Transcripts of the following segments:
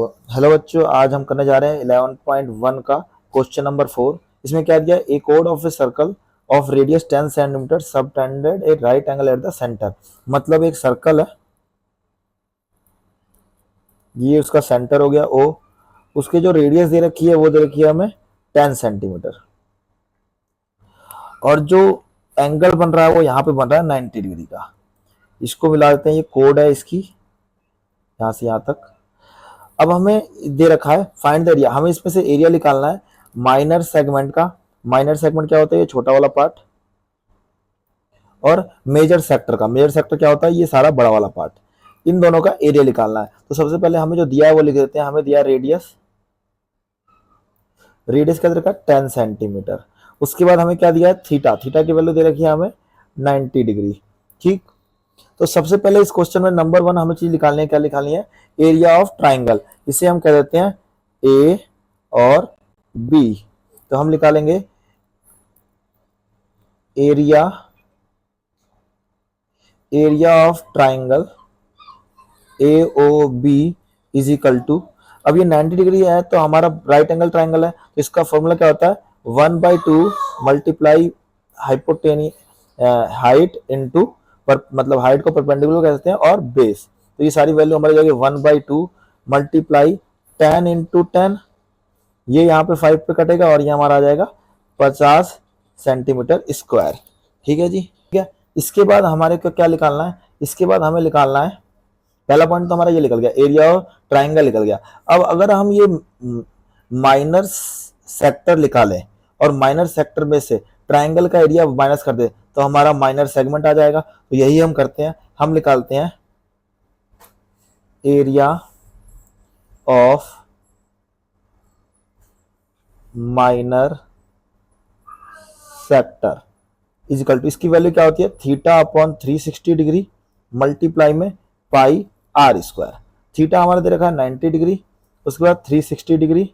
Hello बच्चों, आज हम करने जा रहे हैं 11.1 का क्वेश्चन नंबर 4। इसमें क्या दिया है? ए कोड of a circle of radius 10 centimetre subtended a right angle at the centre. मतलब एक सर्कल है, ये उसका सेंटर हो गया ओ। उसके जो रेडियस दे रखी है वो दे रखी है हमें 10 सेंटीमीटर, और जो एंगल बन रहा है वो यहाँ पे बन रहा है 90 डिग्री का। इसको मिला देते हैं, ये कोड है इसकी, यहाँ से यहाँ तक। अब हमें दे रखा है फाइंड द एरिया, हमें इसमें से एरिया निकालना है माइनर सेगमेंट का। माइनर सेगमेंट क्या होता है? ये छोटा वाला पार्ट। और मेजर सेक्टर का, मेजर सेक्टर क्या होता है? ये सारा बड़ा वाला पार्ट। इन दोनों का एरिया निकालना है। तो सबसे पहले हमें जो दिया है वो लिख देते हैं। हमें दिया रेडियस, रेडियस क्या दे रखा है? 10 सेंटीमीटर। उसके बाद हमें क्या दिया है? थीटा, थीटा की वैल्यू दे रखी है हमें 90 डिग्री। ठीक, तो सबसे पहले इस क्वेश्चन में नंबर 1 हमें चीज निकालनी है। क्या निकालनी है? Area of triangle. इसे हम कह देते हैं ए और बी। तो हम निकालेंगे area, area of triangle A O B is equal to, अब ये 90 डिग्री है तो हमारा राइट एंगल ट्राइंगल है, तो इसका फॉर्मूला क्या होता है? 1/2 मल्टीप्लाई हाइपोटेनी हाइट इंटू पर, मतलब हाइट को परपेंडिकुलर कहते हैं, और बेस। तो ये सारी वैल्यू हमारी जाएगी 1/2 मल्टीप्लाई 10 इंटू 10, ये यहाँ पे 5 पे कटेगा और ये हमारा आ जाएगा 50 सेंटीमीटर स्क्वायर। ठीक है जी, ठीक है। इसके बाद हमारे को क्या निकालना है? इसके बाद हमें निकालना है, पहला पॉइंट तो हमारा ये निकल गया, एरिया ऑफ ट्राइंगल निकल गया। अब अगर हम ये माइनर सेक्टर निकालें और माइनर सेक्टर में से ट्राइंगल का एरिया माइनस कर दे तो हमारा माइनर सेगमेंट आ जाएगा। तो यही हम करते हैं, हम निकालते हैं area of minor sector is equal to, इसकी वैल्यू क्या होती है? थीटा अपॉन 360 डिग्री मल्टीप्लाई में पाई आर स्क्वायर। थीटा हमारा दे रखा है 90 डिग्री, उसके बाद 360 डिग्री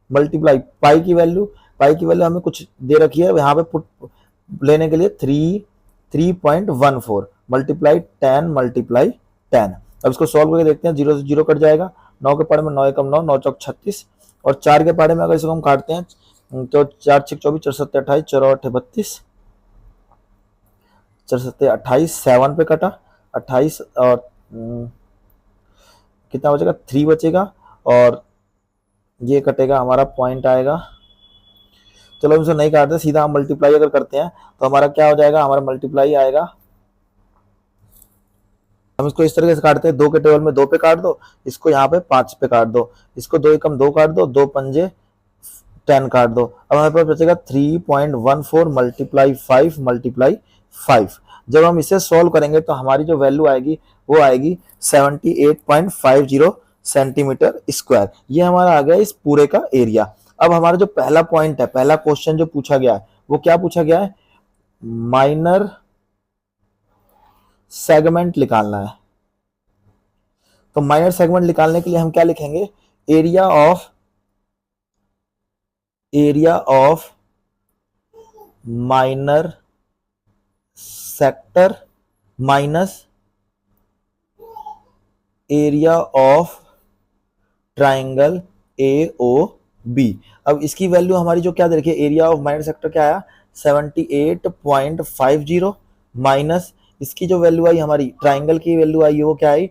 मल्टीप्लाई पाई की वैल्यू, पाई की वैल्यू हमें कुछ दे रखी है यहाँ पे पुट लेने के लिए 3.14 मल्टीप्लाई 10 मल्टीप्लाई 10। अब इसको सॉल्व करके देखते हैं, 0 से 0 कट जाएगा, 9 के पारे में 9 एकम 9, 9 चौक 36, और 4 के पारे में अगर इसको हम काटते हैं तो 4 6 24, 4 7 28, 4 8 32, 4 7 28, 7 पे कटा 28, और कितना बचेगा? 3 बचेगा, और ये कटेगा, हमारा पॉइंट आएगा। चलो हम इसे नहीं काटते, सीधा हम मल्टीप्लाई अगर करते हैं तो हमारा क्या हो जाएगा? हमारा मल्टीप्लाई आएगा, हम इसको इस तरीके से काटते हैं, 2 के टेबल में 2 पे काट दो, इसको यहाँ पे 5 पे काट दो, इसको 2 एकम 2 काट दो, 2 पंजे 10 काट दो। अब हमारे पास बचेगा 3.14 मल्टीप्लाई 5 मल्टीप्लाई 5। जब हम इसे सॉल्व करेंगे तो हमारी जो वैल्यू आएगी वो आएगी 78.50 सेंटीमीटर स्क्वायर। ये हमारा आ गया इस पूरे का एरिया। अब हमारा जो पहला पॉइंट है, पहला क्वेश्चन जो पूछा गया है वो क्या पूछा गया है? माइनर सेगमेंट निकालना है। तो माइनर सेगमेंट निकालने के लिए हम क्या लिखेंगे? Area of minor sector minus area of triangle A O B. अब इसकी वैल्यू हमारी जो क्या दे रखी है? एरिया ऑफ माइनर सेक्टर क्या आया? 78.50 माइनस इसकी जो वैल्यू आई, हमारी ट्राइंगल की वैल्यू आई, वो क्या आई?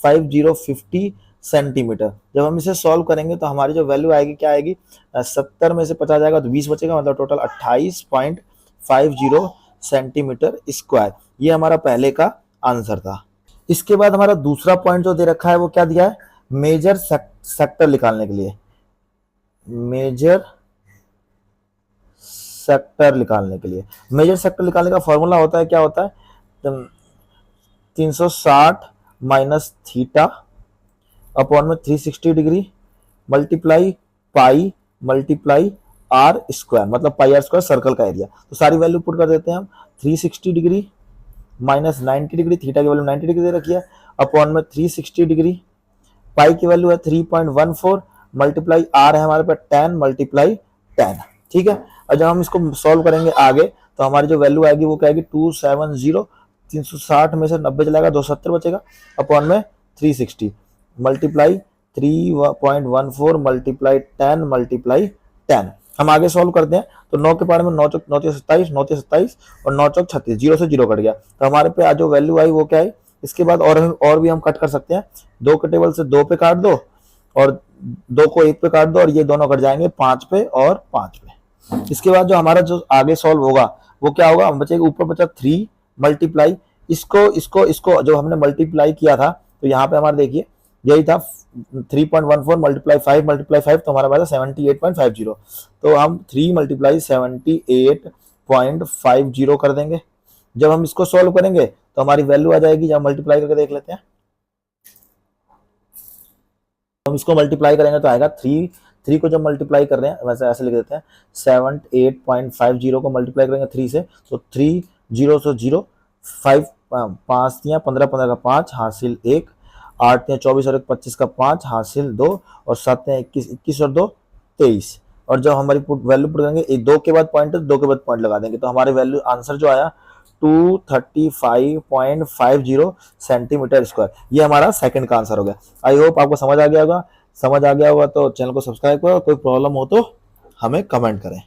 5050 सेंटीमीटर। जब हम इसे सॉल्व करेंगे तो हमारी जो वैल्यू आएगी क्या आएगी? 70 में से 50 जाएगा तो 20 बचेगा, मतलब टोटल 28.50 सेंटीमीटर स्क्वायर। ये हमारा पहले का आंसर था। इसके बाद हमारा दूसरा पॉइंट जो दे रखा है वो क्या दिया है? मेजर सेक्टर निकालने के लिए, मेजर सेक्टर निकालने के लिए, मेजर सेक्टर निकालने का फॉर्मूला होता है, क्या होता है? 360 माइनस थीटा अपॉन में 360 degree multiply pi multiply r square, मतलब पाई आर स्क्वायर सर्कल का एरिया। तो सारी वैल्यू पुट कर देते हैं हम, 360 डिग्री माइनस 90 डिग्री, थीटा की वैल्यू 90 डिग्री दे रखी है, अपॉन में 360 डिग्री, पाई की वैल्यू है 3.14 मल्टीप्लाई आर है हमारे पास 10 मल्टीप्लाई 10। ठीक है, और जब हम इसको सॉल्व करेंगे आगे तो हमारी जो वैल्यू आएगी वो क्या आएगी? 270, 360 में से 90 चलाएगा, 270 बचेगा, अपॉन में 360 मल्टीप्लाई 3.14 मल्टीप्लाई 10 मल्टीप्लाई 10। हम आगे सॉल्व करते हैं। तो 9 के पारे में 9 चौक 9 27, 9 27 और 9 चौक 36, जीरो से जीरो कट गया। तो हमारे पे आज जो वैल्यू आई वो क्या है। इसके बाद और भी हम कट कर सकते हैं। 2 के टेबल से 2 पे काट दो और 2 को 1 पे काट दो और ये दोनों कट जाएंगे 5 पे और 5 पे। इसके बाद जो हमारा जो आगे सॉल्व होगा वो क्या होगा, बचेगा ऊपर बचा 3 मल्टीप्लाई इसको जो हमने मल्टीप्लाई किया था। तो यहाँ पे हमारा देखिए यही था 3.14 मल्टीप्लाई 5 तो हमारा पास 78.50। तो हम 3 मल्टीप्लाई 78.50 कर देंगे। जब हम इसको सॉल्व करेंगे तो हमारी वैल्यू आ जाएगी। जब मल्टीप्लाई करके देख लेते हैं, हम इसको मल्टीप्लाई करेंगे तो आएगा 3 को जब मल्टीप्लाई कर रहे हैं वैसे ऐसे लिख देते हैं 78.50 को मल्टीप्लाई करेंगे 3 से तो 3 जीरो सो जीरो 5 5 15 15 का 5 हासिल 1 8 24 और 1 25 का 5 हासिल 2 और 7 21 21 और 2 23। और जब हमारी वैल्यू पुट करेंगे 2 के बाद पॉइंट 2 के बाद पॉइंट लगा देंगे तो हमारे वैल्यू आंसर जो आया 235.50 सेंटीमीटर स्क्वायर। ये हमारा सेकंड का आंसर हो गया। आई होप आपको समझ आ गया होगा। समझ आ गया होगा तो चैनल को सब्सक्राइब करो। कोई प्रॉब्लम हो तो हमें कमेंट करें।